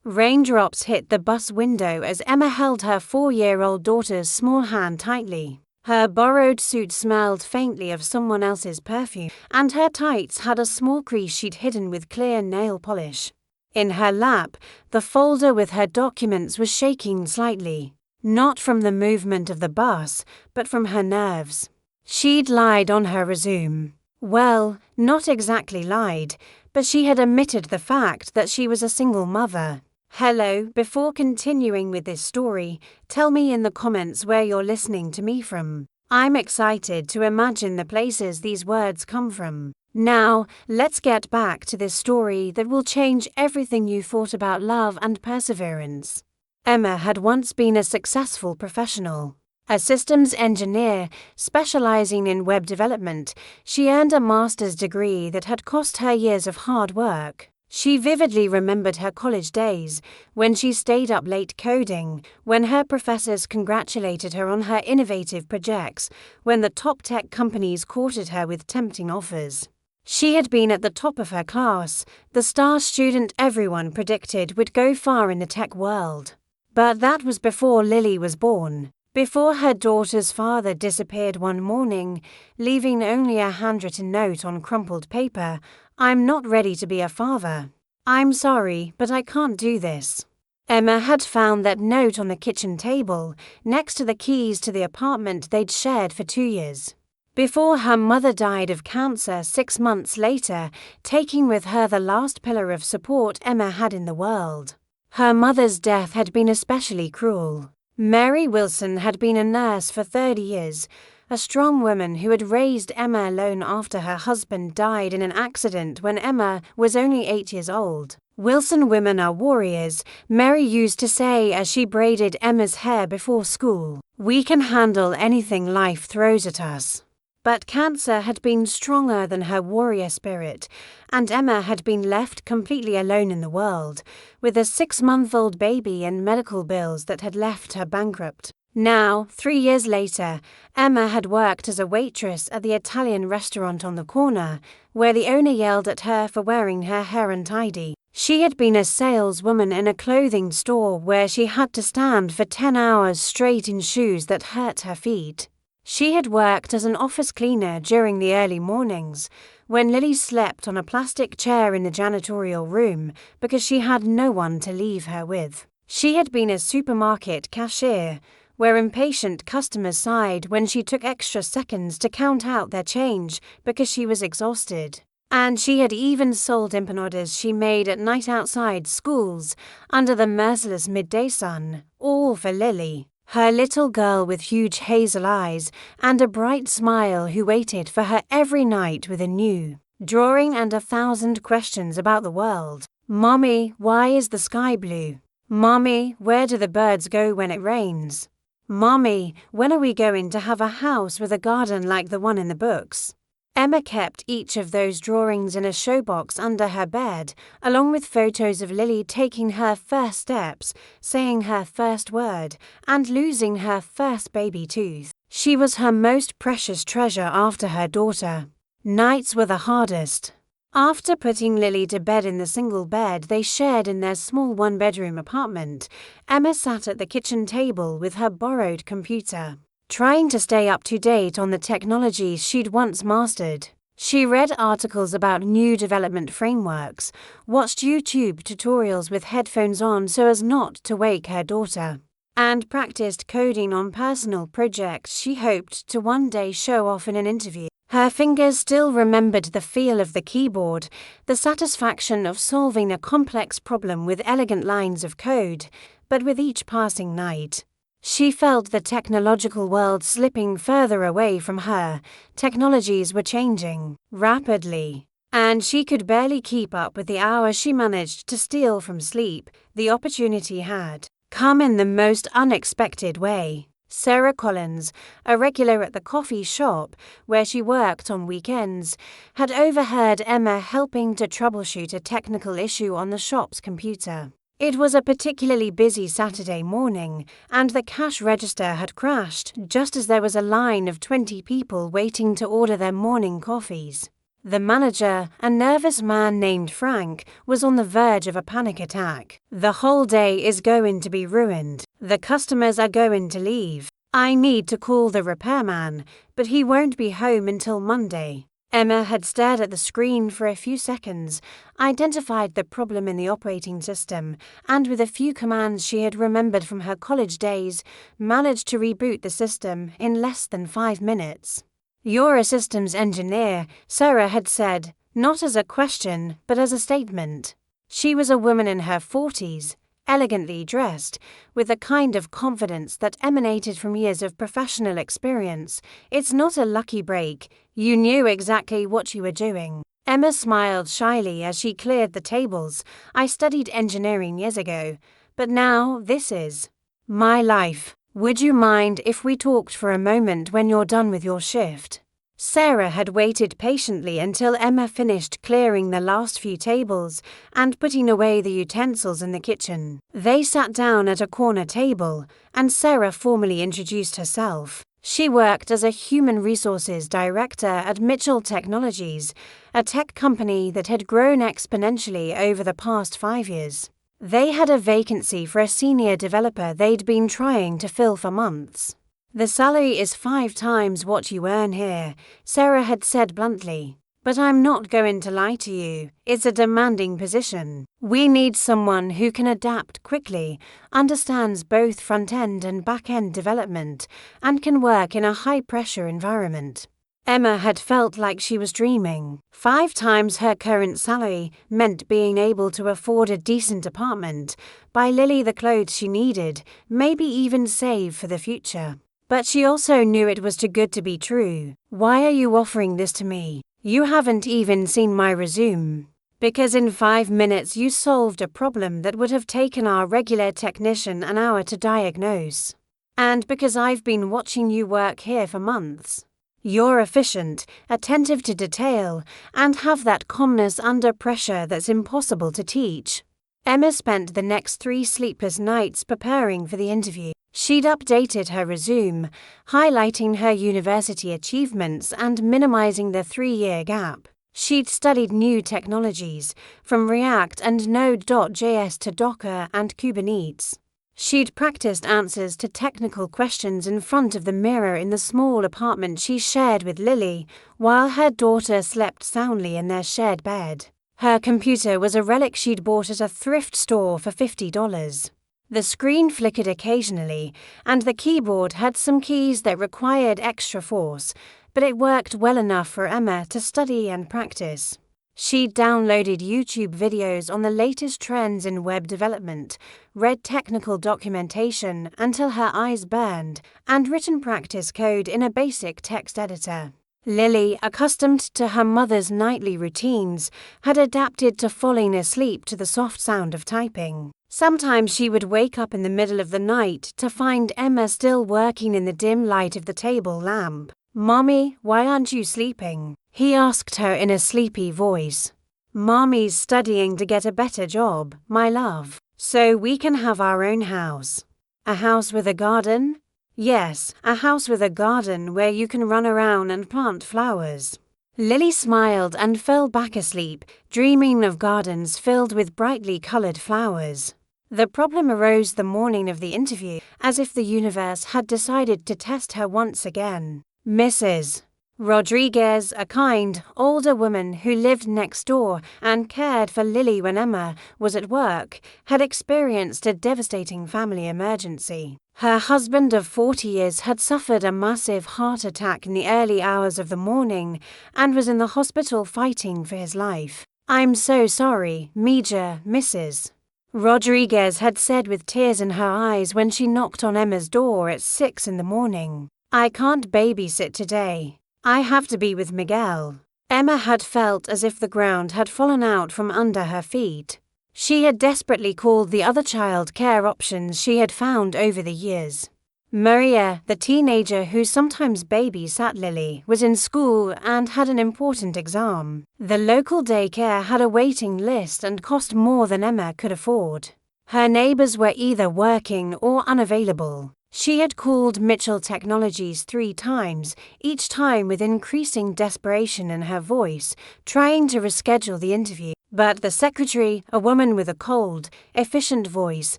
Raindrops hit the bus window as Emma held her 4-year-old daughter's small hand tightly. Her borrowed suit smelled faintly of someone else's perfume, and her tights had a small crease she'd hidden with clear nail polish. In her lap, the folder with her documents was shaking slightly, not from the movement of the bus, but from her nerves. She'd lied on her resume. Well, not exactly lied, but she had omitted the fact that she was a single mother. Hello, before continuing with this story, tell me in the comments where you're listening to me from. I'm excited to imagine the places these words come from. Now, let's get back to this story that will change everything you thought about love and perseverance. Emma had once been a successful professional. A systems engineer specializing in web development, she earned a master's degree that had cost her years of hard work. She vividly remembered her college days, when she stayed up late coding, when her professors congratulated her on her innovative projects, when the top tech companies courted her with tempting offers. She had been at the top of her class, the star student everyone predicted would go far in the tech world. But that was before Lily was born. Before her daughter's father disappeared one morning, leaving only a handwritten note on crumpled paper, "I'm not ready to be a father. I'm sorry, but I can't do this." Emma had found that note on the kitchen table, next to the keys to the apartment they'd shared for 2 years. Before her mother died of cancer 6 months later, taking with her the last pillar of support Emma had in the world. Her mother's death had been especially cruel. Mary Wilson had been a nurse for 30 years, a strong woman who had raised Emma alone after her husband died in an accident when Emma was only 8 years old. "Wilson women are warriors," Mary used to say as she braided Emma's hair before school. "We can handle anything life throws at us." But cancer had been stronger than her warrior spirit, and Emma had been left completely alone in the world, with a 6-month-old baby and medical bills that had left her bankrupt. Now, 3 years later, Emma had worked as a waitress at the Italian restaurant on the corner, where the owner yelled at her for wearing her hair untidy. She had been a saleswoman in a clothing store where she had to stand for 10 hours straight in shoes that hurt her feet. She had worked as an office cleaner during the early mornings, when Lily slept on a plastic chair in the janitorial room because she had no one to leave her with. She had been a supermarket cashier, where impatient customers sighed when she took extra seconds to count out their change because she was exhausted. And she had even sold empanadas she made at night outside schools, under the merciless midday sun, all for Lily, her little girl with huge hazel eyes and a bright smile who waited for her every night with a new drawing and 1,000 questions about the world. "Mommy, why is the sky blue? Mommy, where do the birds go when it rains? Mommy, when are we going to have a house with a garden like the one in the books?" Emma kept each of those drawings in a showbox under her bed, along with photos of Lily taking her first steps, saying her first word, and losing her first baby tooth. She was her most precious treasure after her daughter. Nights were the hardest. After putting Lily to bed in the single bed they shared in their small one-bedroom apartment, Emma sat at the kitchen table with her borrowed computer, trying to stay up to date on the technologies she'd once mastered. She read articles about new development frameworks, watched YouTube tutorials with headphones on so as not to wake her daughter, and practiced coding on personal projects she hoped to one day show off in an interview. Her fingers still remembered the feel of the keyboard, the satisfaction of solving a complex problem with elegant lines of code, but with each passing night, she felt the technological world slipping further away from her. Technologies were changing rapidly, and she could barely keep up with the hours she managed to steal from sleep. The opportunity had come in the most unexpected way. Sarah Collins, a regular at the coffee shop where she worked on weekends, had overheard Emma helping to troubleshoot a technical issue on the shop's computer. It was a particularly busy Saturday morning, and the cash register had crashed just as there was a line of 20 people waiting to order their morning coffees. The manager, a nervous man named Frank, was on the verge of a panic attack. The whole day is going to be ruined. The customers are going to leave. I need to call the repairman, but he won't be home until Monday. Emma had stared at the screen for a few seconds, identified the problem in the operating system, and with a few commands she had remembered from her college days, managed to reboot the system in less than 5 minutes. "You're a systems engineer," Sarah had said, not as a question, but as a statement. She was a woman in her 40s, elegantly dressed, with a kind of confidence that emanated from years of professional experience. "It's not a lucky break. You knew exactly what you were doing." Emma smiled shyly as she cleared the tables. "I studied engineering years ago, but now this is my life. Would you mind if we talked for a moment when you're done with your shift?" Sarah had waited patiently until Emma finished clearing the last few tables and putting away the utensils in the kitchen. They sat down at a corner table, and Sarah formally introduced herself. She worked as a human resources director at Mitchell Technologies, a tech company that had grown exponentially over the past 5 years. They had a vacancy for a senior developer they'd been trying to fill for months. "The salary is 5 times what you earn here," Sarah had said bluntly. "But I'm not going to lie to you, it's a demanding position. We need someone who can adapt quickly, understands both front-end and back-end development, and can work in a high-pressure environment." Emma had felt like she was dreaming. 5 times her current salary meant being able to afford a decent apartment, buy Lily the clothes she needed, maybe even save for the future. But she also knew it was too good to be true. "Why are you offering this to me? You haven't even seen my resume." "Because in 5 minutes you solved a problem that would have taken our regular technician an hour to diagnose. And because I've been watching you work here for months. You're efficient, attentive to detail, and have that calmness under pressure that's impossible to teach." Emma spent the next 3 sleepless nights preparing for the interview. She'd updated her resume, highlighting her university achievements and minimizing the 3-year gap. She'd studied new technologies, from React and Node.js to Docker and Kubernetes. She'd practiced answers to technical questions in front of the mirror in the small apartment she shared with Lily, while her daughter slept soundly in their shared bed. Her computer was a relic she'd bought at a thrift store for $50. The screen flickered occasionally, and the keyboard had some keys that required extra force, but it worked well enough for Emma to study and practice. She'd downloaded YouTube videos on the latest trends in web development, read technical documentation until her eyes burned, and written practice code in a basic text editor. Lily, accustomed to her mother's nightly routines, had adapted to falling asleep to the soft sound of typing. Sometimes she would wake up in the middle of the night to find Emma still working in the dim light of the table lamp. "Mommy, why aren't you sleeping?" he asked her in a sleepy voice. "Mommy's studying to get a better job, my love, so we can have our own house." "A house with a garden?" "Yes, a house with a garden where you can run around and plant flowers." Lily smiled and fell back asleep, dreaming of gardens filled with brightly colored flowers. The problem arose the morning of the interview, as if the universe had decided to test her once again. Mrs. Rodriguez, a kind, older woman who lived next door and cared for Lily when Emma was at work, had experienced a devastating family emergency. Her husband of 40 years had suffered a massive heart attack in the early hours of the morning and was in the hospital fighting for his life. "I'm so sorry, Major, Mrs. Rodriguez had said with tears in her eyes when she knocked on Emma's door at 6 in the morning. "I can't babysit today. I have to be with Miguel." Emma had felt as if the ground had fallen out from under her feet. She had desperately called the other child care options she had found over the years. Maria, the teenager who sometimes babysat Lily, was in school and had an important exam. The local daycare had a waiting list and cost more than Emma could afford. Her neighbors were either working or unavailable. She had called Mitchell Technologies 3 times, each time with increasing desperation in her voice, trying to reschedule the interview. But the secretary, a woman with a cold, efficient voice,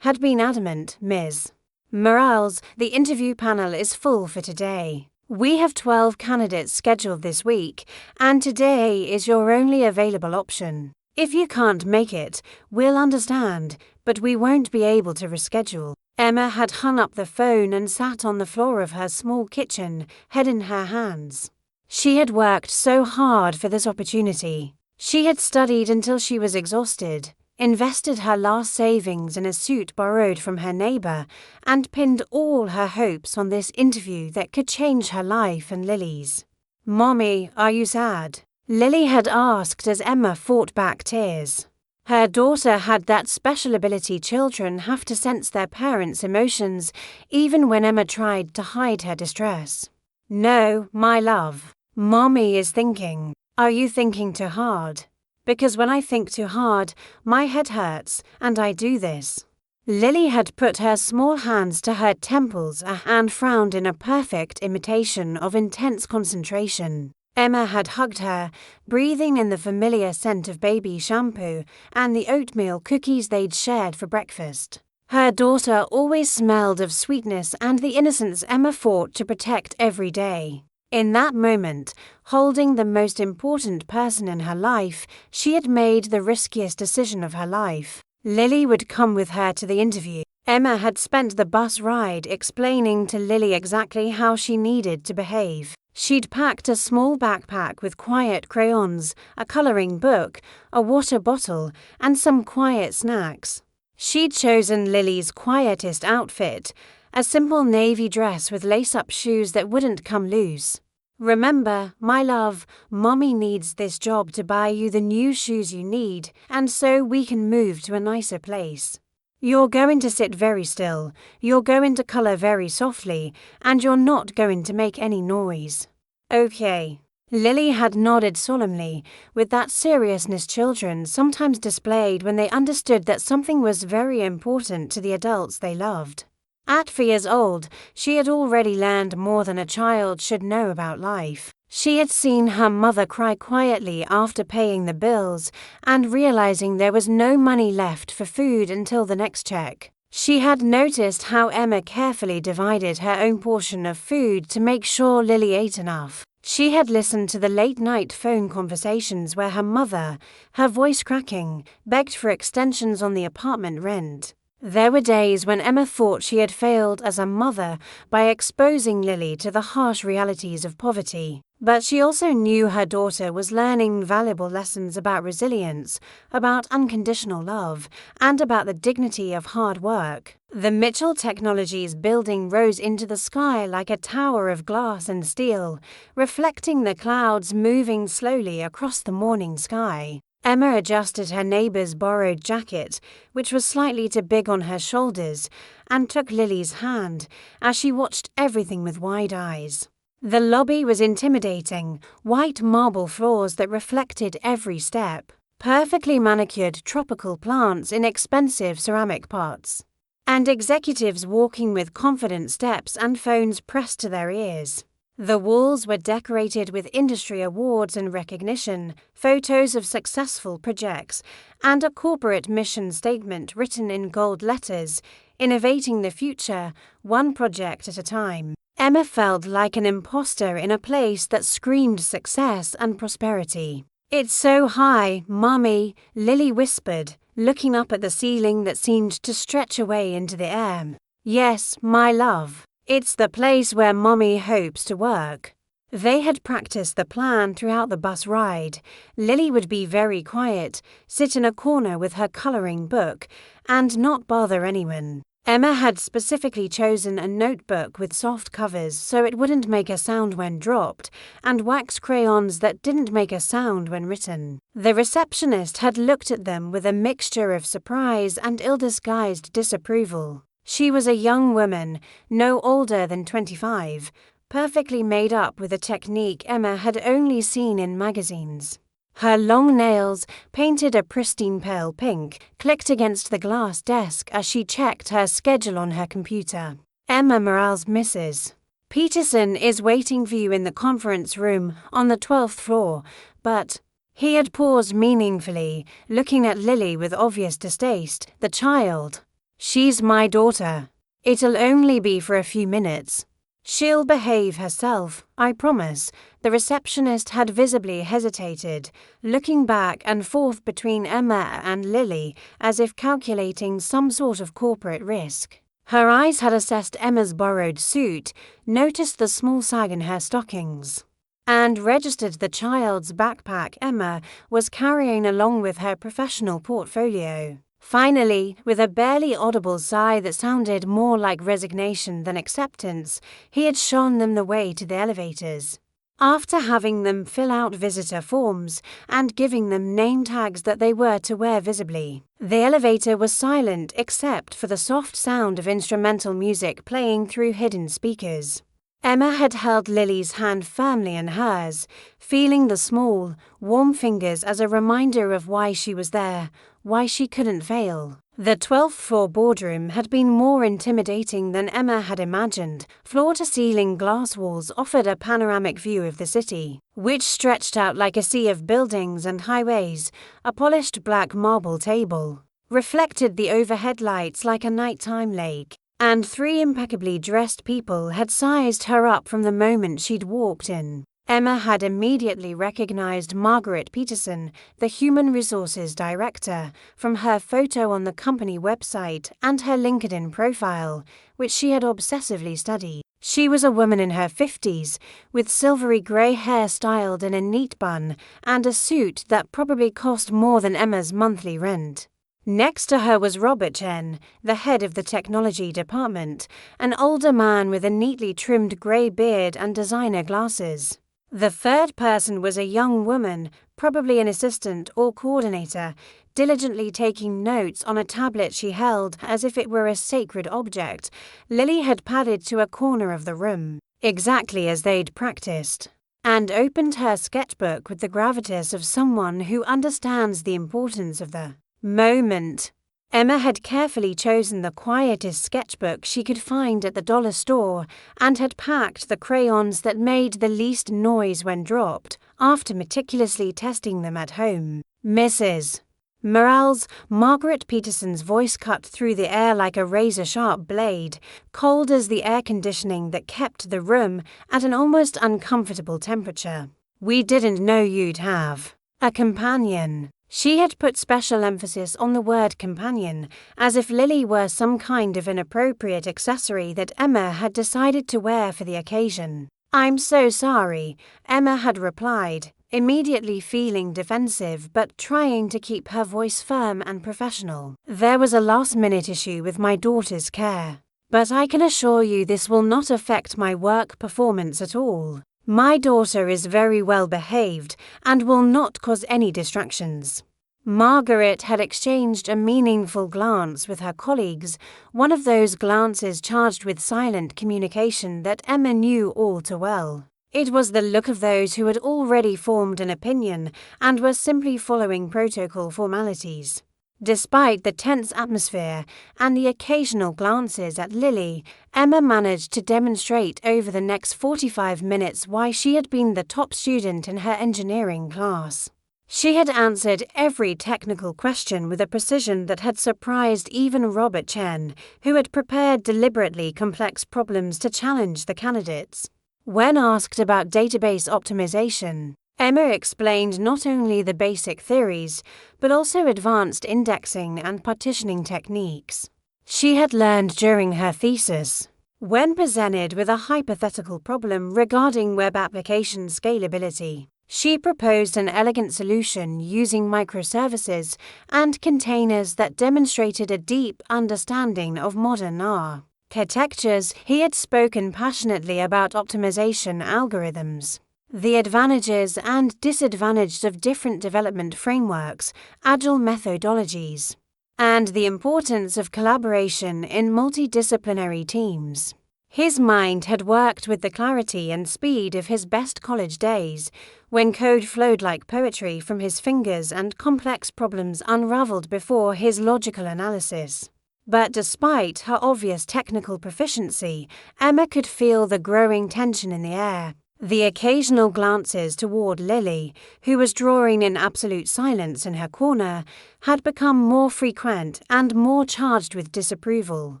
had been adamant. Ms. Morales, the interview panel is full for today. We have 12 candidates scheduled this week, and today is your only available option. If you can't make it, we'll understand, but we won't be able to reschedule. Emma had hung up the phone and sat on the floor of her small kitchen, head in her hands. She had worked so hard for this opportunity. She had studied until she was exhausted, invested her last savings in a suit borrowed from her neighbor, and pinned all her hopes on this interview that could change her life and Lily's. "Mommy, are you sad?" Lily had asked as Emma fought back tears. Her daughter had that special ability children have to sense their parents' emotions, even when Emma tried to hide her distress. "No, my love. Mommy is thinking. Are you thinking too hard? Because when I think too hard, my head hurts, and I do this." Lily had put her small hands to her temples and frowned in a perfect imitation of intense concentration. Emma had hugged her, breathing in the familiar scent of baby shampoo and the oatmeal cookies they'd shared for breakfast. Her daughter always smelled of sweetness and the innocence Emma fought to protect every day. In that moment, holding the most important person in her life, she had made the riskiest decision of her life. Lily would come with her to the interview. Emma had spent the bus ride explaining to Lily exactly how she needed to behave. She'd packed a small backpack with quiet crayons, a coloring book, a water bottle, and some quiet snacks. She'd chosen Lily's quietest outfit, a simple navy dress with lace-up shoes that wouldn't come loose. "Remember, my love, Mommy needs this job to buy you the new shoes you need, and so we can move to a nicer place. You're going to sit very still, you're going to color very softly, and you're not going to make any noise." "Okay." Lily had nodded solemnly, with that seriousness children sometimes displayed when they understood that something was very important to the adults they loved. At 4 years old, she had already learned more than a child should know about life. She had seen her mother cry quietly after paying the bills and realizing there was no money left for food until the next check. She had noticed how Emma carefully divided her own portion of food to make sure Lily ate enough. She had listened to the late-night phone conversations where her mother, her voice cracking, begged for extensions on the apartment rent. There were days when Emma thought she had failed as a mother by exposing Lily to the harsh realities of poverty. But she also knew her daughter was learning valuable lessons about resilience, about unconditional love, and about the dignity of hard work. The Mitchell Technologies building rose into the sky like a tower of glass and steel, reflecting the clouds moving slowly across the morning sky. Emma adjusted her neighbor's borrowed jacket, which was slightly too big on her shoulders, and took Lily's hand as she watched everything with wide eyes. The lobby was intimidating, white marble floors that reflected every step, perfectly manicured tropical plants in expensive ceramic pots, and executives walking with confident steps and phones pressed to their ears. The walls were decorated with industry awards and recognition, photos of successful projects, and a corporate mission statement written in gold letters, innovating the future, one project at a time. Emma felt like an imposter in a place that screamed success and prosperity. "It's so high, Mommy," Lily whispered, looking up at the ceiling that seemed to stretch away into the air. "Yes, my love. It's the place where Mommy hopes to work." They had practiced the plan throughout the bus ride. Lily would be very quiet, sit in a corner with her coloring book, and not bother anyone. Emma had specifically chosen a notebook with soft covers so it wouldn't make a sound when dropped, and wax crayons that didn't make a sound when written. The receptionist had looked at them with a mixture of surprise and ill-disguised disapproval. She was a young woman, no older than 25, perfectly made up with a technique Emma had only seen in magazines. Her long nails, painted a pristine pale pink, clicked against the glass desk as she checked her schedule on her computer. Emma Morale's Mrs. Peterson is waiting for you in the conference room on the 12th floor, but he had paused meaningfully, looking at Lily with obvious distaste. The child. She's my daughter. It'll only be for a few minutes. She'll behave herself, I promise. The receptionist had visibly hesitated, looking back and forth between Emma and Lily as if calculating some sort of corporate risk. Her eyes had assessed Emma's borrowed suit, noticed the small sag in her stockings, and registered the child's backpack Emma was carrying along with her professional portfolio. Finally, with a barely audible sigh that sounded more like resignation than acceptance, he had shown them the way to the elevators. After having them fill out visitor forms and giving them name tags that they were to wear visibly, the elevator was silent except for the soft sound of instrumental music playing through hidden speakers. Emma had held Lily's hand firmly in hers, feeling the small, warm fingers as a reminder of why she was there, why she couldn't fail. The 12th floor boardroom had been more intimidating than Emma had imagined. Floor-to-ceiling glass walls offered a panoramic view of the city, which stretched out like a sea of buildings and highways. A polished black marble table reflected the overhead lights like a nighttime lake, and 3 impeccably dressed people had sized her up from the moment she'd walked in. Emma had immediately recognized Margaret Peterson, the Human Resources Director, from her photo on the company website and her LinkedIn profile, which she had obsessively studied. She was a woman in her 50s, with silvery grey hair styled in a neat bun, and a suit that probably cost more than Emma's monthly rent. Next to her was Robert Chen, the head of the technology department, an older man with a neatly trimmed grey beard and designer glasses. The third person was a young woman, probably an assistant or coordinator, diligently taking notes on a tablet she held as if it were a sacred object. Lily had padded to a corner of the room, exactly as they'd practiced, and opened her sketchbook with the gravitas of someone who understands the importance of the moment. Emma had carefully chosen the quietest sketchbook she could find at the dollar store and had packed the crayons that made the least noise when dropped, after meticulously testing them at home. Mrs. Morale's Margaret Peterson's voice cut through the air like a razor-sharp blade, cold as the air conditioning that kept the room at an almost uncomfortable temperature. We didn't know you'd have a companion. She had put special emphasis on the word companion, as if Lily were some kind of inappropriate accessory that Emma had decided to wear for the occasion. I'm so sorry, Emma had replied, immediately feeling defensive but trying to keep her voice firm and professional. There was a last-minute issue with my daughter's care, but I can assure you this will not affect my work performance at all. My daughter is very well behaved and will not cause any distractions. Margaret had exchanged a meaningful glance with her colleagues, one of those glances charged with silent communication that Emma knew all too well. It was the look of those who had already formed an opinion and were simply following protocol formalities. Despite the tense atmosphere and the occasional glances at Lily, Emma managed to demonstrate over the next 45 minutes why she had been the top student in her engineering class. She had answered every technical question with a precision that had surprised even Robert Chen, who had prepared deliberately complex problems to challenge the candidates. When asked about database optimization, Emma explained not only the basic theories, but also advanced indexing and partitioning techniques she had learned during her thesis. When presented with a hypothetical problem regarding web application scalability, she proposed an elegant solution using microservices and containers that demonstrated a deep understanding of modern architectures. He had spoken passionately about optimization algorithms, the advantages and disadvantages of different development frameworks, agile methodologies, and the importance of collaboration in multidisciplinary teams. His mind had worked with the clarity and speed of his best college days, when code flowed like poetry from his fingers and complex problems unraveled before his logical analysis. But despite her obvious technical proficiency, Emma could feel the growing tension in the air. The occasional glances toward Lily, who was drawing in absolute silence in her corner, had become more frequent and more charged with disapproval.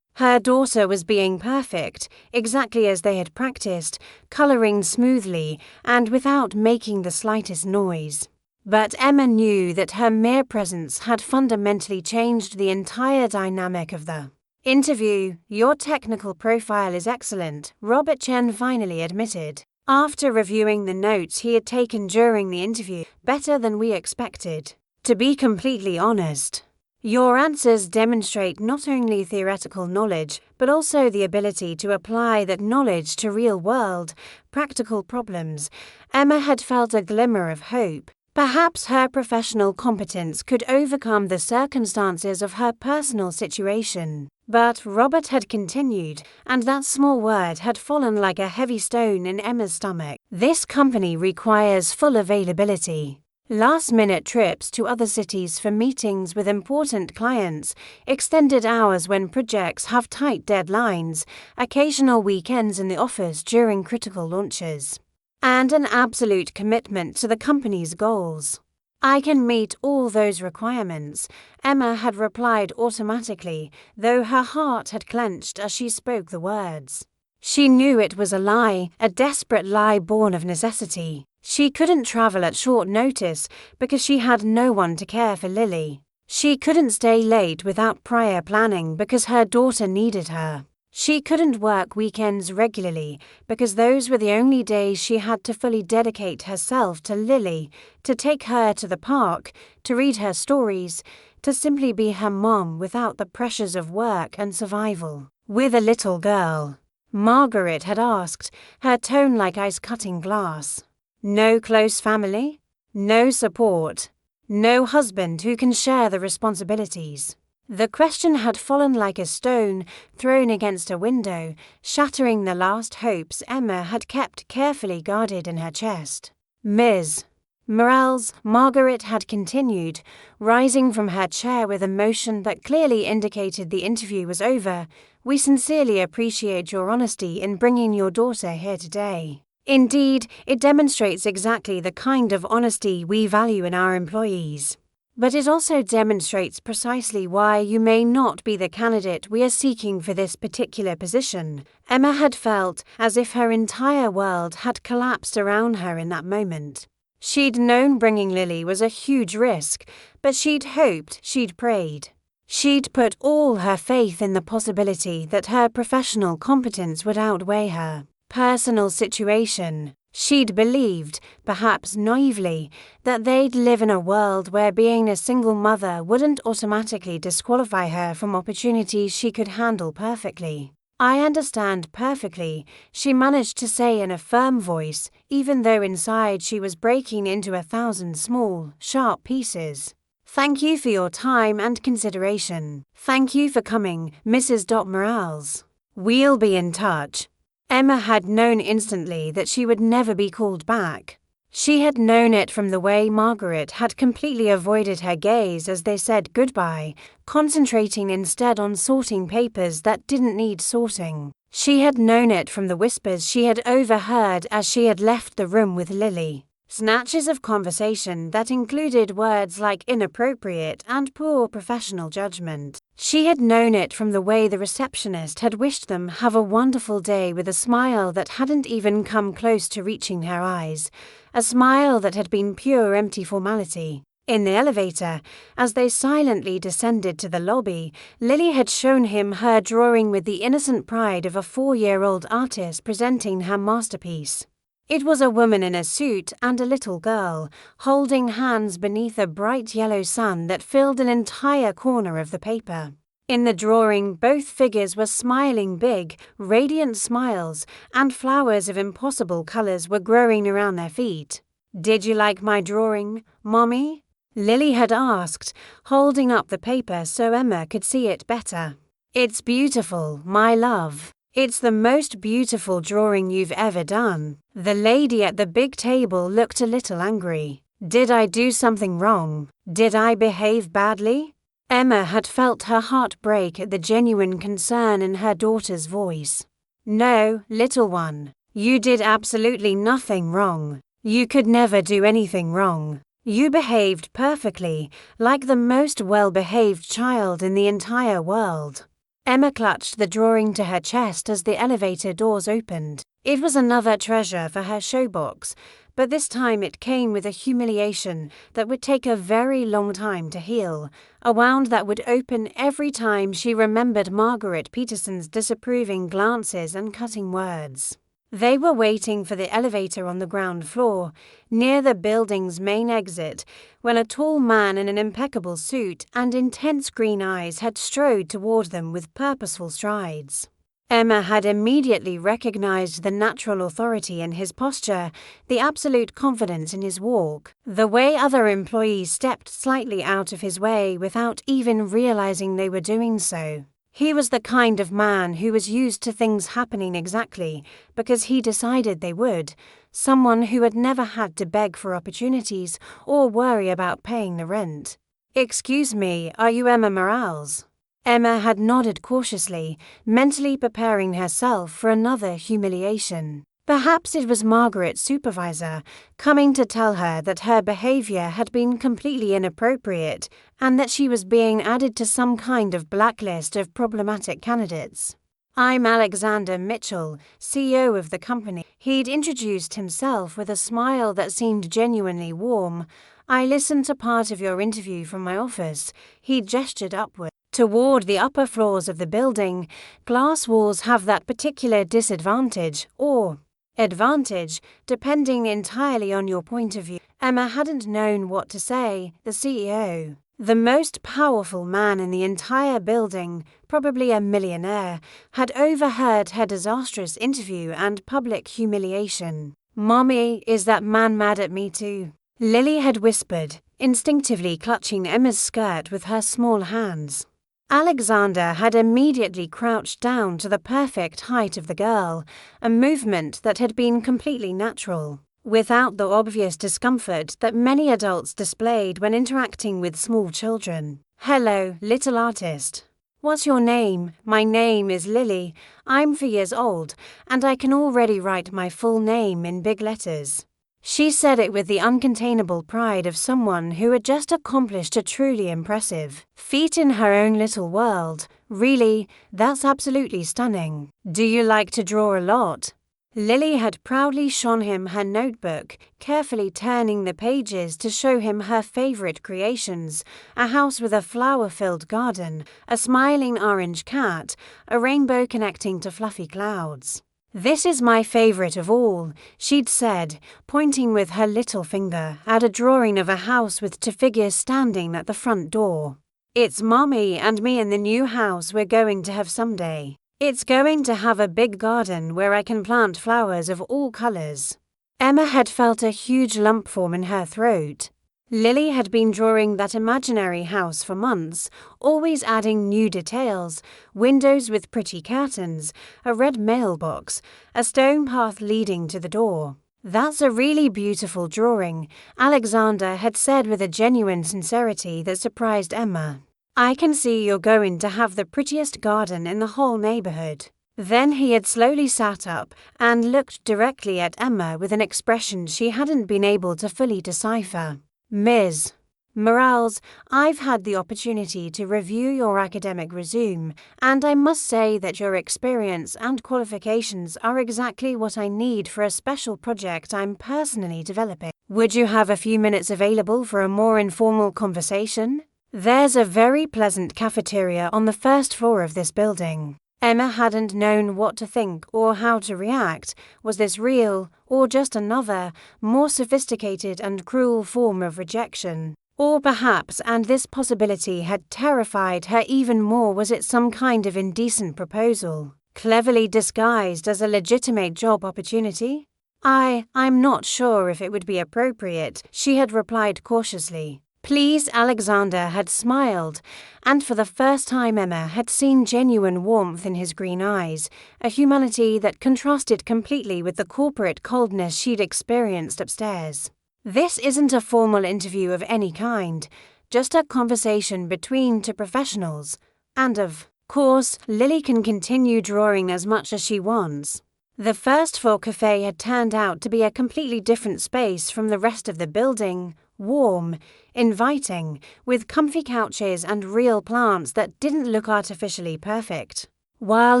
Her daughter was being perfect, exactly as they had practiced, coloring smoothly and without making the slightest noise. But Emma knew that her mere presence had fundamentally changed the entire dynamic of the interview. "Your technical profile is excellent," Robert Chen finally admitted. After reviewing the notes he had taken during the interview, "Better than we expected. To be completely honest, your answers demonstrate not only theoretical knowledge, but also the ability to apply that knowledge to real-world, practical problems." Emma had felt a glimmer of hope. Perhaps her professional competence could overcome the circumstances of her personal situation. But Robert had continued, and that small word had fallen like a heavy stone in Emma's stomach. "This company requires full availability. Last-minute trips to other cities for meetings with important clients, extended hours when projects have tight deadlines, occasional weekends in the office during critical launches, and an absolute commitment to the company's goals." "I can meet all those requirements," Emma had replied automatically, though her heart had clenched as she spoke the words. She knew it was a lie, a desperate lie born of necessity. She couldn't travel at short notice because she had no one to care for Lily. She couldn't stay late without prior planning because her daughter needed her. She couldn't work weekends regularly because those were the only days she had to fully dedicate herself to Lily, to take her to the park, to read her stories, to simply be her mom without the pressures of work and survival. "With a little girl?" Margaret had asked, her tone like ice-cutting glass. "No close family? No support? No husband who can share the responsibilities?" The question had fallen like a stone thrown against a window, shattering the last hopes Emma had kept carefully guarded in her chest. "Ms. Morales," Margaret had continued, rising from her chair with a motion that clearly indicated the interview was over, "we sincerely appreciate your honesty in bringing your daughter here today. Indeed, it demonstrates exactly the kind of honesty we value in our employees. But it also demonstrates precisely why you may not be the candidate we are seeking for this particular position." Emma had felt as if her entire world had collapsed around her in that moment. She'd known bringing Lily was a huge risk, but she'd hoped, she'd prayed. She'd put all her faith in the possibility that her professional competence would outweigh her personal situation. She'd believed, perhaps naively, that they'd live in a world where being a single mother wouldn't automatically disqualify her from opportunities she could handle perfectly. "I understand perfectly," she managed to say in a firm voice, even though inside she was breaking into 1,000 small, sharp pieces. "Thank you for your time and consideration. Thank you for coming, Mrs. Morales. We'll be in touch." Emma had known instantly that she would never be called back. She had known it from the way Margaret had completely avoided her gaze as they said goodbye, concentrating instead on sorting papers that didn't need sorting. She had known it from the whispers she had overheard as she had left the room with Lily. Snatches of conversation that included words like inappropriate and poor professional judgment. She had known it from the way the receptionist had wished them have a wonderful day with a smile that hadn't even come close to reaching her eyes, a smile that had been pure empty formality. In the elevator, as they silently descended to the lobby, Lily had shown him her drawing with the innocent pride of a 4-year-old artist presenting her masterpiece. It was a woman in a suit and a little girl, holding hands beneath a bright yellow sun that filled an entire corner of the paper. In the drawing, both figures were smiling big, radiant smiles, and flowers of impossible colors were growing around their feet. "Did you like my drawing, Mommy?" Lily had asked, holding up the paper so Emma could see it better. "It's beautiful, my love. It's the most beautiful drawing you've ever done." The lady at the big table looked a little angry. "Did I do something wrong? Did I behave badly?" Emma had felt her heart break at the genuine concern in her daughter's voice. "No, little one. You did absolutely nothing wrong. You could never do anything wrong. You behaved perfectly, like the most well-behaved child in the entire world." Emma clutched the drawing to her chest as the elevator doors opened. It was another treasure for her showbox, but this time it came with a humiliation that would take a very long time to heal, a wound that would open every time she remembered Margaret Peterson's disapproving glances and cutting words. They were waiting for the elevator on the ground floor, near the building's main exit, when a tall man in an impeccable suit and intense green eyes had strode toward them with purposeful strides. Emma had immediately recognized the natural authority in his posture, the absolute confidence in his walk, the way other employees stepped slightly out of his way without even realizing they were doing so. He was the kind of man who was used to things happening exactly because he decided they would, someone who had never had to beg for opportunities or worry about paying the rent. "Excuse me, are you Emma Morales?" Emma had nodded cautiously, mentally preparing herself for another humiliation. Perhaps it was Margaret's supervisor, coming to tell her that her behavior had been completely inappropriate and that she was being added to some kind of blacklist of problematic candidates. "I'm Alexander Mitchell, CEO of the company." He'd introduced himself with a smile that seemed genuinely warm. "I listened to part of your interview from my office." He gestured upward. Toward the upper floors of the building, glass walls have that particular disadvantage, or advantage, depending entirely on your point of view. Emma hadn't known what to say. The CEO, the most powerful man in the entire building, probably a millionaire, had overheard her disastrous interview and public humiliation. "Mommy, is that man mad at me too?" Lily had whispered, instinctively clutching Emma's skirt with her small hands. Alexander had immediately crouched down to the perfect height of the girl, a movement that had been completely natural, without the obvious discomfort that many adults displayed when interacting with small children. "Hello, little artist. What's your name?" "My name is Lily. I'm 4 years old, and I can already write my full name in big letters." She said it with the uncontainable pride of someone who had just accomplished a truly impressive feat in her own little world. "Really, that's absolutely stunning. Do you like to draw a lot?" Lily had proudly shown him her notebook, carefully turning the pages to show him her favorite creations: a house with a flower-filled garden, a smiling orange cat, a rainbow connecting to fluffy clouds. "This is my favorite of all," she'd said, pointing with her little finger at a drawing of a house with 2 figures standing at the front door. "It's Mommy and me in the new house we're going to have someday. It's going to have a big garden where I can plant flowers of all colors." Emma had felt a huge lump form in her throat. Lily had been drawing that imaginary house for months, always adding new details: windows with pretty curtains, a red mailbox, a stone path leading to the door. "That's a really beautiful drawing," Alexander had said with a genuine sincerity that surprised Emma. "I can see you're going to have the prettiest garden in the whole neighborhood." Then he had slowly sat up and looked directly at Emma with an expression she hadn't been able to fully decipher. "Ms. Morales, I've had the opportunity to review your academic resume, and I must say that your experience and qualifications are exactly what I need for a special project I'm personally developing. Would you have a few minutes available for a more informal conversation? There's a very pleasant cafeteria on the first floor of this building." Emma hadn't known what to think or how to react. Was this real, or just another, more sophisticated and cruel form of rejection? Or perhaps, and this possibility had terrified her even more, was it some kind of indecent proposal, cleverly disguised as a legitimate job opportunity? I'm not sure if it would be appropriate," she had replied cautiously. "Please." Alexander had smiled, and for the first time Emma had seen genuine warmth in his green eyes, a humanity that contrasted completely with the corporate coldness she'd experienced upstairs. "This isn't a formal interview of any kind. just a conversation between two professionals. And of course, Lily can continue drawing as much as she wants. The first floor cafe had turned out to be a completely different space from the rest of the building, warm, inviting, with comfy couches and real plants that didn't look artificially perfect. While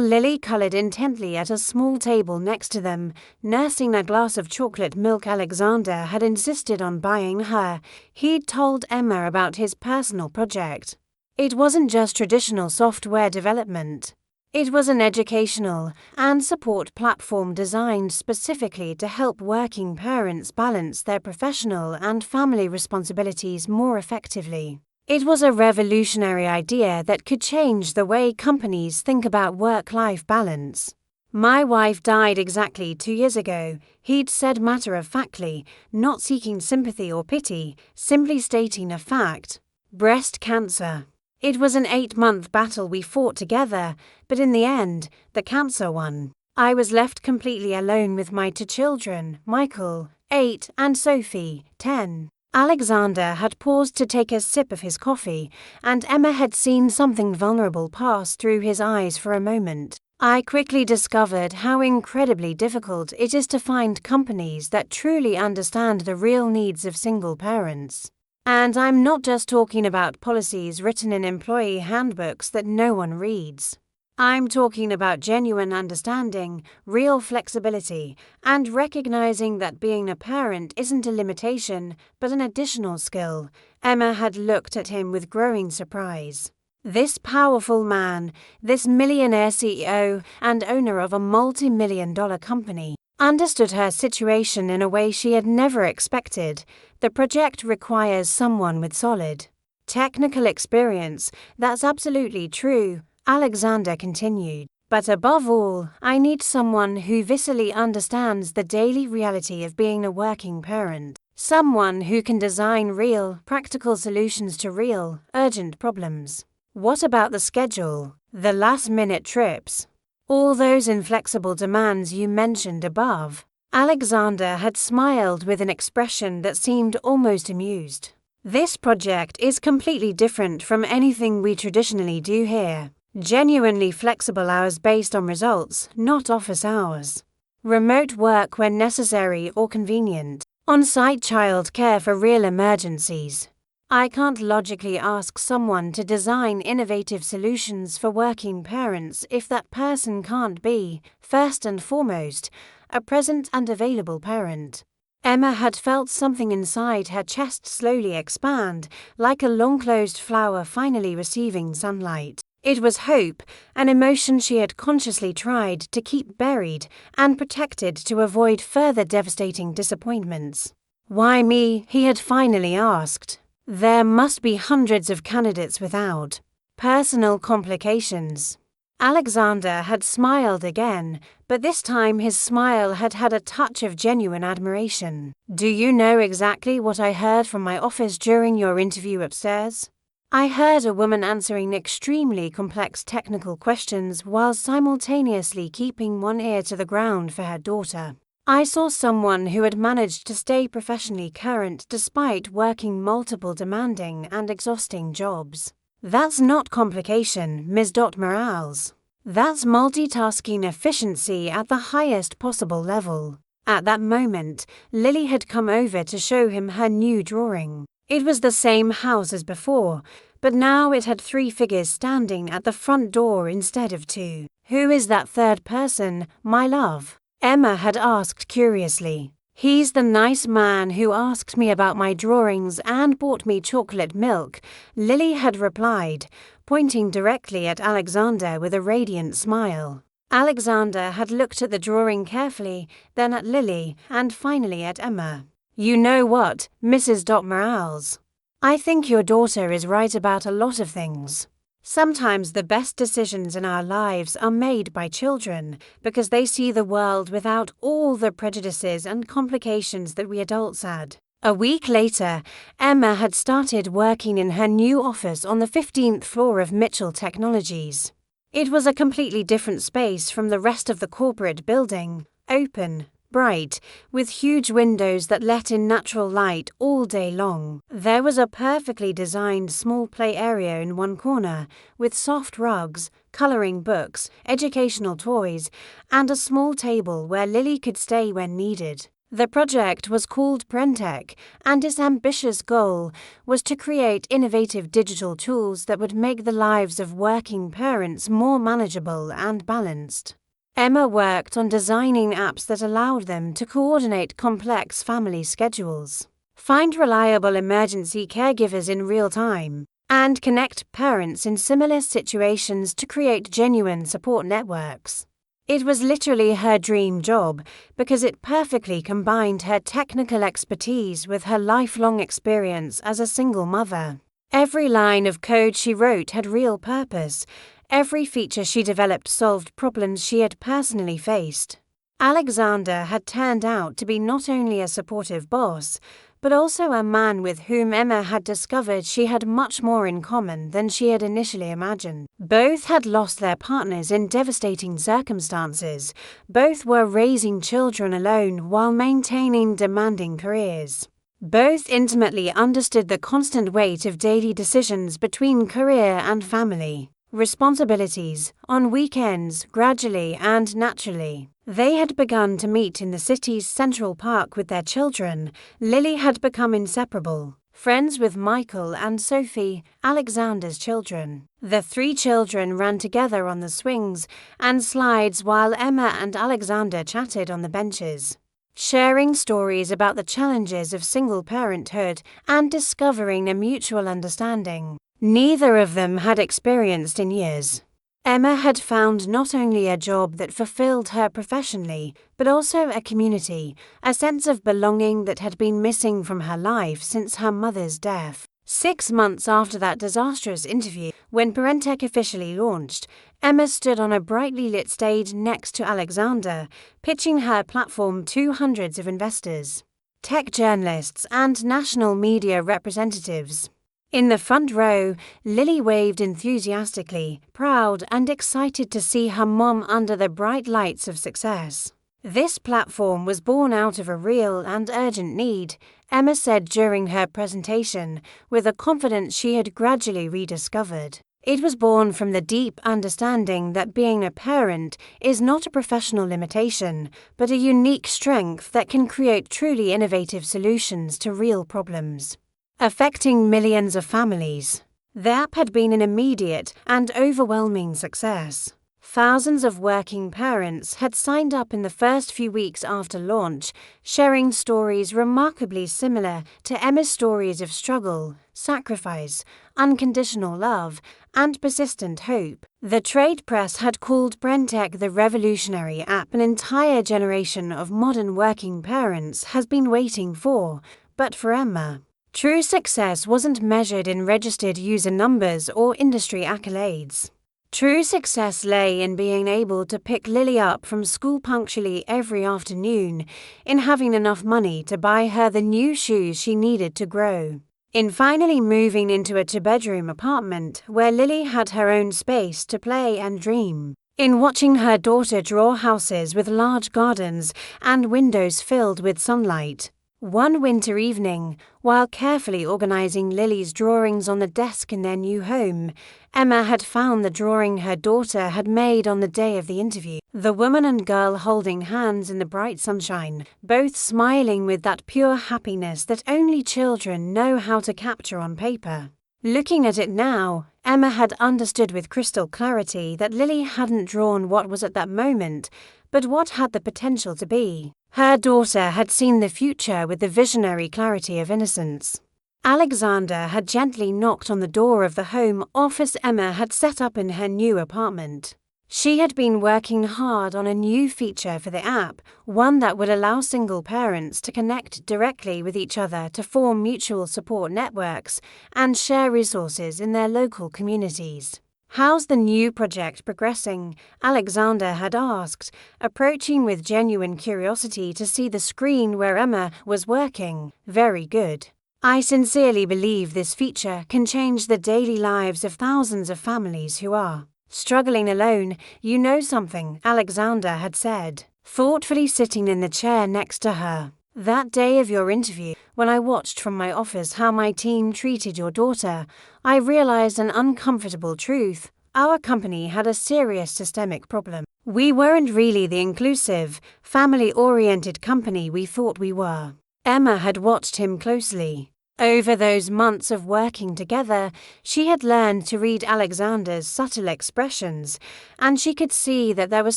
Lily colored intently at a small table next to them, nursing a glass of chocolate milk Alexander had insisted on buying her, he'd told Emma about his personal project. It wasn't just traditional software development. It was an educational and support platform designed specifically to help working parents balance their professional and family responsibilities more effectively. It was a revolutionary idea that could change the way companies think about work-life balance. "My wife died exactly 2 years ago," he'd said matter-of-factly, not seeking sympathy or pity, simply stating a fact. Breast cancer. It was an 8-month battle we fought together, but in the end, the cancer won. I was left completely alone with my 2 children, Michael, 8, and Sophie, 10. Alexander had paused to take a sip of his coffee, and Emma had seen something vulnerable pass through his eyes for a moment. "I quickly discovered how incredibly difficult it is to find companies that truly understand the real needs of single parents. And I'm not just talking about policies written in employee handbooks that no one reads. I'm talking about genuine understanding, real flexibility, and recognizing that being a parent isn't a limitation, but an additional skill." Emma had looked at him with growing surprise. This powerful man, this millionaire CEO and owner of a multi-million-dollar company, understood her situation in a way she had never expected. "The project requires someone with solid technical experience." "That's absolutely true," Alexander continued. "But above all, I need someone who viscerally understands the daily reality of being a working parent. Someone who can design real, practical solutions to real, urgent problems." "What about the schedule? The last-minute trips? All those inflexible demands you mentioned above?" Alexander had smiled with an expression that seemed almost amused. "This project is completely different from anything we traditionally do here. Genuinely flexible hours based on results, not office hours. Remote work when necessary or convenient. On-site child care for real emergencies. I can't logically ask someone to design innovative solutions for working parents if that person can't be, first and foremost, a present and available parent." Emma had felt something inside her chest slowly expand, like a long-closed flower finally receiving sunlight. It was hope, an emotion she had consciously tried to keep buried and protected to avoid further devastating disappointments. "Why me?" he had finally asked. "There must be hundreds of candidates without personal complications." Alexander had smiled again, but this time his smile had had a touch of genuine admiration. "Do you know exactly what I heard from my office during your interview upstairs? I heard a woman answering extremely complex technical questions while simultaneously keeping one ear to the ground for her daughter. I saw someone who had managed to stay professionally current despite working multiple demanding and exhausting jobs. That's not complication, Ms. Morales. That's multitasking efficiency at the highest possible level." At that moment, Lily had come over to show him her new drawing. It was the same house as before, but now it had 3 figures standing at the front door instead of 2. "Who is that third person, my love?" Emma had asked curiously. "He's the nice man who asked me about my drawings and bought me chocolate milk," Lily had replied, pointing directly at Alexander with a radiant smile. Alexander had looked at the drawing carefully, then at Lily, and finally at Emma. "You know what, Mrs. Morales? I think your daughter is right about a lot of things. Sometimes the best decisions in our lives are made by children because they see the world without all the prejudices and complications that we adults add." A week later, Emma had started working in her new office on the 15th floor of Mitchell Technologies. It was a completely different space from the rest of the corporate building, open, bright, with huge windows that let in natural light all day long. There was a perfectly designed small play area in one corner, with soft rugs, coloring books, educational toys, and a small table where Lily could stay when needed. The project was called Brentech, and its ambitious goal was to create innovative digital tools that would make the lives of working parents more manageable and balanced. Emma worked on designing apps that allowed them to coordinate complex family schedules, find reliable emergency caregivers in real time, and connect parents in similar situations to create genuine support networks. It was literally her dream job because it perfectly combined her technical expertise with her lifelong experience as a single mother. Every line of code she wrote had real purpose. Every feature she developed solved problems she had personally faced. Alexander had turned out to be not only a supportive boss, but also a man with whom Emma had discovered she had much more in common than she had initially imagined. Both had lost their partners in devastating circumstances. Both were raising children alone while maintaining demanding careers. Both intimately understood the constant weight of daily decisions between career and family, responsibilities, on weekends, gradually and naturally. They had begun to meet in the city's Central Park with their children. Lily had become inseparable, friends with Michael and Sophie, Alexander's children. The three children ran together on the swings and slides while Emma and Alexander chatted on the benches, sharing stories about the challenges of single parenthood and discovering a mutual understanding neither of them had experienced in years. Emma had found not only a job that fulfilled her professionally, but also a community, a sense of belonging that had been missing from her life since her mother's death. 6 months after that disastrous interview, when Parentech officially launched, Emma stood on a brightly lit stage next to Alexander, pitching her platform to hundreds of investors, tech journalists, and national media representatives. In the front row, Lily waved enthusiastically, proud and excited to see her mom under the bright lights of success. This platform was born out of a real and urgent need, Emma said during her presentation, with a confidence she had gradually rediscovered. It was born from the deep understanding that being a parent is not a professional limitation, but a unique strength that can create truly innovative solutions to real problems affecting millions of families. The app had been an immediate and overwhelming success. Thousands of working parents had signed up in the first few weeks after launch, sharing stories remarkably similar to Emma's stories of struggle, sacrifice, unconditional love, and persistent hope. The trade press had called Brentech the revolutionary app an entire generation of modern working parents has been waiting for, but for Emma, true success wasn't measured in registered user numbers or industry accolades. True success lay in being able to pick Lily up from school punctually every afternoon, in having enough money to buy her the new shoes she needed to grow, in finally moving into a two-bedroom apartment where Lily had her own space to play and dream, in watching her daughter draw houses with large gardens and windows filled with sunlight. One winter evening, while carefully organizing Lily's drawings on the desk in their new home, Emma had found the drawing her daughter had made on the day of the interview. The woman and girl holding hands in the bright sunshine, both smiling with that pure happiness that only children know how to capture on paper. Looking at it now, Emma had understood with crystal clarity that Lily hadn't drawn what was at that moment, but what had the potential to be. Her daughter had seen the future with the visionary clarity of innocence. Alexander had gently knocked on the door of the home office Emma had set up in her new apartment. She had been working hard on a new feature for the app, one that would allow single parents to connect directly with each other to form mutual support networks and share resources in their local communities. "How's the new project progressing?" Alexander had asked, approaching with genuine curiosity to see the screen where Emma was working. "Very good. I sincerely believe this feature can change the daily lives of thousands of families who are struggling alone. You know something," Alexander had said. thoughtfully sitting in the chair next to her. "That day of your interview, when I watched from my office how my team treated your daughter, I realized an uncomfortable truth. Our company had a serious systemic problem. We weren't really the inclusive, family-oriented company we thought we were." Emma had watched him closely. Over those months of working together, she had learned to read Alexander's subtle expressions, and she could see that there was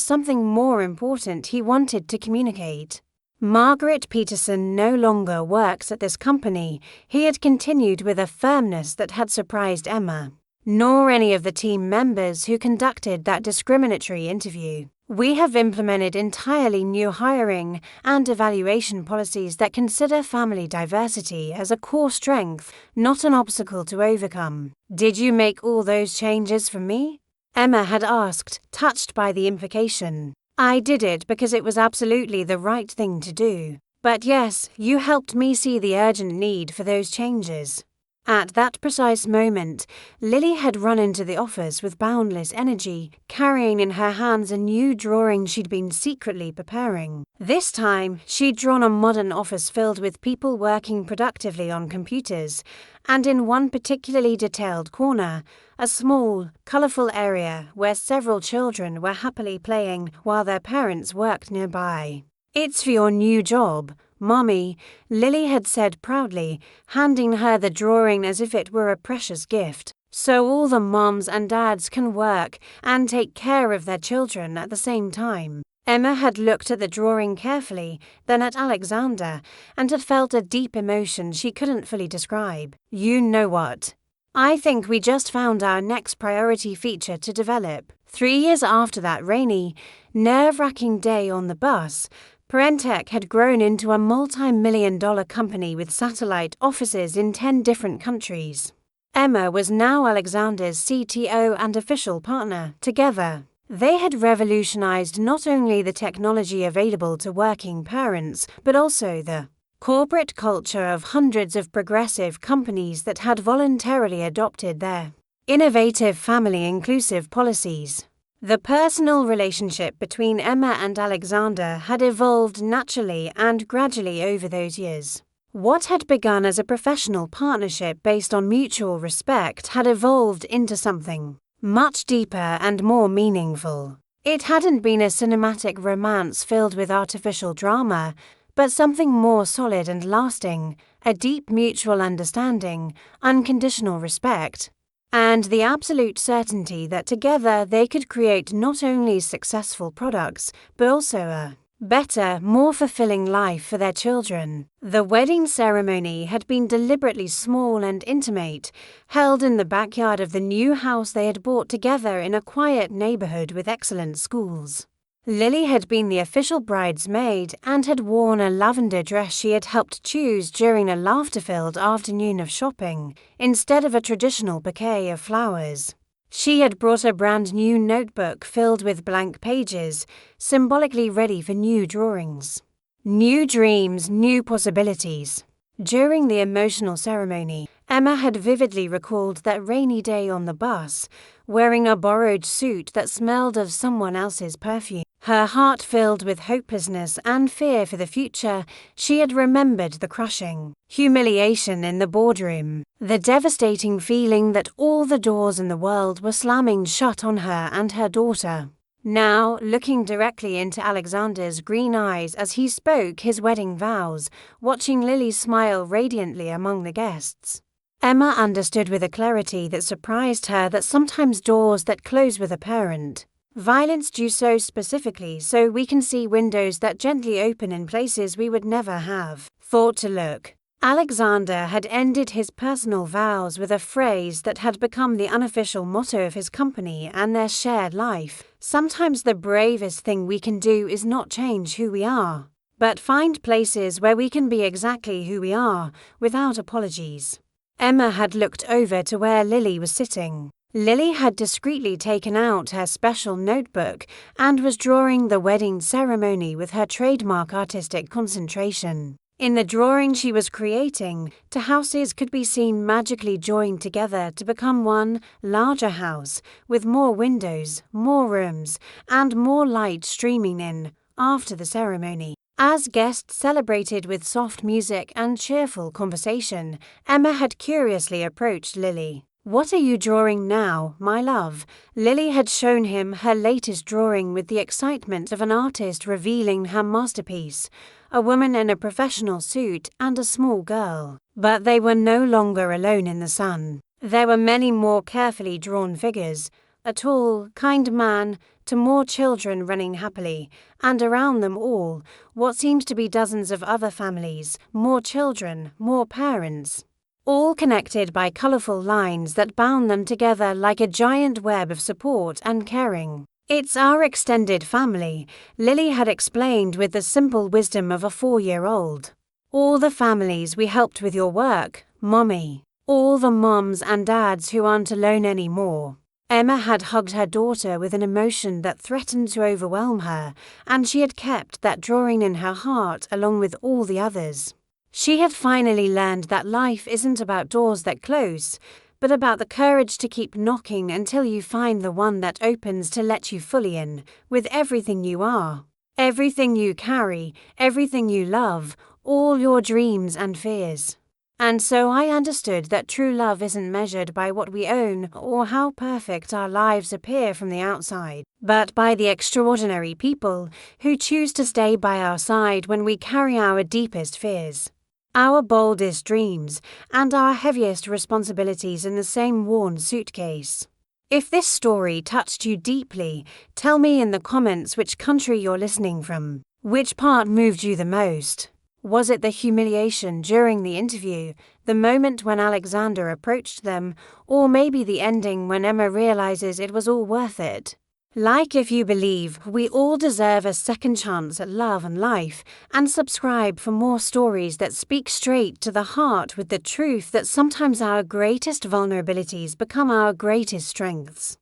something more important he wanted to communicate. "Margaret Peterson no longer works at this company," he had continued with a firmness that had surprised Emma, "nor any of the team members who conducted that discriminatory interview. We have implemented entirely new hiring and evaluation policies that consider family diversity as a core strength, not an obstacle to overcome." "Did you make all those changes for me?" Emma had asked, touched by the implication. "I did it because it was absolutely the right thing to do. But yes, you helped me see the urgent need for those changes." At that precise moment, Lily had run into the office with boundless energy, carrying in her hands a new drawing she'd been secretly preparing. This time, she'd drawn a modern office filled with people working productively on computers, and in one particularly detailed corner, a small, colourful area where several children were happily playing while their parents worked nearby. "It's for your new job, Mommy," Lily had said proudly, handing her the drawing as if it were a precious gift. "So all the moms and dads can work and take care of their children at the same time." Emma had looked at the drawing carefully, then at Alexander, and had felt a deep emotion she couldn't fully describe. "You know what? I think we just found our next priority feature to develop." 3 years after that rainy, nerve-wracking day on the bus, Parentech had grown into a multi-million-dollar company with satellite offices in 10 different countries. Emma was now Alexander's CTO and official partner. Together, they had revolutionized not only the technology available to working parents, but also the corporate culture of hundreds of progressive companies that had voluntarily adopted their innovative family-inclusive policies. The personal relationship between Emma and Alexander had evolved naturally and gradually over those years. What had begun as a professional partnership based on mutual respect had evolved into something much deeper and more meaningful. It hadn't been a cinematic romance filled with artificial drama, but something more solid and lasting, a deep mutual understanding, unconditional respect, and the absolute certainty that together they could create not only successful products, but also a better, more fulfilling life for their children. The wedding ceremony had been deliberately small and intimate, held in the backyard of the new house they had bought together in a quiet neighborhood with excellent schools. Lily had been the official bridesmaid and had worn a lavender dress she had helped choose during a laughter-filled afternoon of shopping, instead of a traditional bouquet of flowers. She had brought a brand new notebook filled with blank pages, symbolically ready for new drawings. New dreams, new possibilities. During the emotional ceremony, Emma had vividly recalled that rainy day on the bus, wearing a borrowed suit that smelled of someone else's perfume. Her heart filled with hopelessness and fear for the future, she had remembered the crushing humiliation in the boardroom, the devastating feeling that all the doors in the world were slamming shut on her and her daughter. Now, looking directly into Alexander's green eyes as he spoke his wedding vows, watching Lily smile radiantly among the guests, Emma understood with a clarity that surprised her that sometimes doors that close with a parent, violence do so specifically so we can see windows that gently open in places we would never have thought to look. Alexander had ended his personal vows with a phrase that had become the unofficial motto of his company and their shared life. Sometimes the bravest thing we can do is not change who we are, but find places where we can be exactly who we are, without apologies. Emma had looked over to where Lily was sitting. Lily had discreetly taken out her special notebook and was drawing the wedding ceremony with her trademark artistic concentration. In the drawing she was creating, two houses could be seen magically joined together to become one larger house, with more windows, more rooms, and more light streaming in, after the ceremony. As guests celebrated with soft music and cheerful conversation, Emma had curiously approached Lily. "What are you drawing now, my love?" Lily had shown him her latest drawing with the excitement of an artist revealing her masterpiece, a woman in a professional suit and a small girl. But they were no longer alone in the sun. There were many more carefully drawn figures, a tall, kind man, to more children running happily, and around them all, what seemed to be dozens of other families, more children, more parents, all connected by colourful lines that bound them together like a giant web of support and caring. "It's our extended family," Lily had explained with the simple wisdom of a 4-year-old. "All the families we helped with your work, Mommy. All the moms and dads who aren't alone anymore." Emma had hugged her daughter with an emotion that threatened to overwhelm her, and she had kept that drawing in her heart along with all the others. She had finally learned that life isn't about doors that close, but about the courage to keep knocking until you find the one that opens to let you fully in, with everything you are, everything you carry, everything you love, all your dreams and fears. And so I understood that true love isn't measured by what we own or how perfect our lives appear from the outside, but by the extraordinary people who choose to stay by our side when we carry our deepest fears, our boldest dreams, and our heaviest responsibilities in the same worn suitcase. If this story touched you deeply, tell me in the comments which country you're listening from. Which part moved you the most? Was it the humiliation during the interview, the moment when Alexander approached them, or maybe the ending when Emma realizes it was all worth it? Like if you believe we all deserve a second chance at love and life, and subscribe for more stories that speak straight to the heart with the truth that sometimes our greatest vulnerabilities become our greatest strengths.